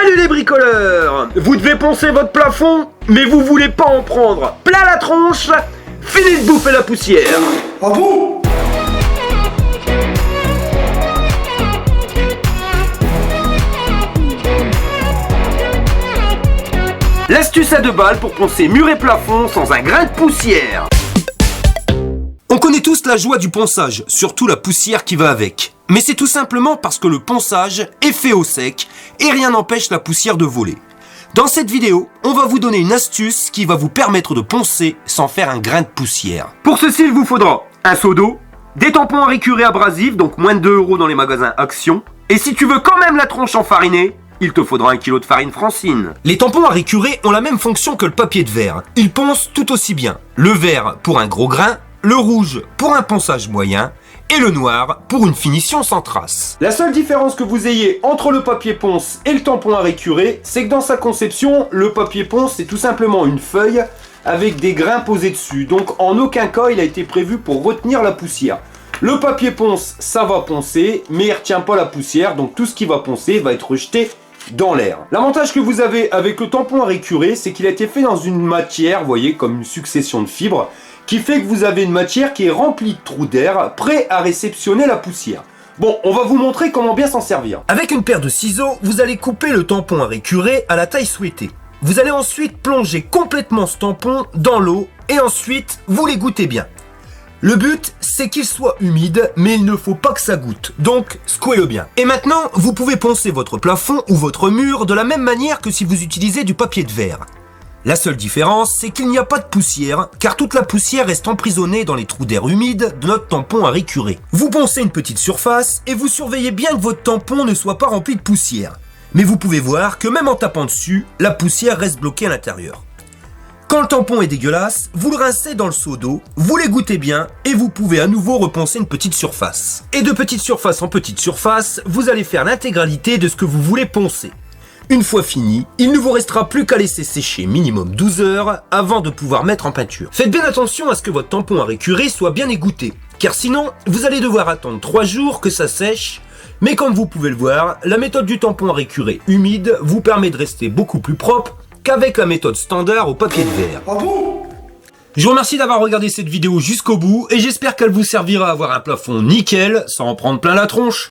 Salut les bricoleurs! Vous devez poncer votre plafond, mais vous voulez pas en prendre plein la tronche? Fini de bouffer la poussière! Ah bon? L'astuce à 2 balles pour poncer mur et plafond sans un grain de poussière. On connaît tous la joie du ponçage, surtout la poussière qui va avec. Mais c'est tout simplement parce que le ponçage est fait au sec et rien n'empêche la poussière de voler. Dans cette vidéo, on va vous donner une astuce qui va vous permettre de poncer sans faire un grain de poussière. Pour ceci, il vous faudra un seau d'eau, des tampons à récurer abrasifs, donc moins de 2 € dans les magasins Action. Et si tu veux quand même la tronche enfarinée, il te faudra 1 kg de farine Francine. Les tampons à récurer ont la même fonction que le papier de verre. Ils poncent tout aussi bien. Le vert pour un gros grain, le rouge pour un ponçage moyen et le noir pour une finition sans trace. La seule différence que vous ayez entre le papier ponce et le tampon à récurer, c'est que dans sa conception, le papier ponce c'est tout simplement une feuille avec des grains posés dessus. Donc en aucun cas il a été prévu pour retenir la poussière. Le papier ponce, ça va poncer, mais il ne retient pas la poussière, donc tout ce qui va poncer va être rejeté dans l'air. L'avantage que vous avez avec le tampon à récurer, c'est qu'il a été fait dans une matière, vous voyez, comme une succession de fibres, qui fait que vous avez une matière qui est remplie de trous d'air, prêt à réceptionner la poussière. Bon, on va vous montrer comment bien s'en servir. Avec une paire de ciseaux, vous allez couper le tampon à récurer à la taille souhaitée. Vous allez ensuite plonger complètement ce tampon dans l'eau et ensuite vous l'égouttez bien. Le but, c'est qu'il soit humide, mais il ne faut pas que ça goûte, donc secouez-le bien. Et maintenant, vous pouvez poncer votre plafond ou votre mur de la même manière que si vous utilisez du papier de verre. La seule différence, c'est qu'il n'y a pas de poussière, car toute la poussière reste emprisonnée dans les trous d'air humides de notre tampon à récurer. Vous poncez une petite surface et vous surveillez bien que votre tampon ne soit pas rempli de poussière. Mais vous pouvez voir que même en tapant dessus, la poussière reste bloquée à l'intérieur. Quand le tampon est dégueulasse, vous le rincez dans le seau d'eau, vous l'égouttez bien et vous pouvez à nouveau reponcer une petite surface. Et de petite surface en petite surface, vous allez faire l'intégralité de ce que vous voulez poncer. Une fois fini, il ne vous restera plus qu'à laisser sécher minimum 12 heures avant de pouvoir mettre en peinture. Faites bien attention à ce que votre tampon à récurer soit bien égoutté, car sinon, vous allez devoir attendre 3 jours que ça sèche. Mais comme vous pouvez le voir, la méthode du tampon à récurer humide vous permet de rester beaucoup plus propre qu'avec la méthode standard au papier de verre. Ah bon? Je vous remercie d'avoir regardé cette vidéo jusqu'au bout et j'espère qu'elle vous servira à avoir un plafond nickel sans en prendre plein la tronche.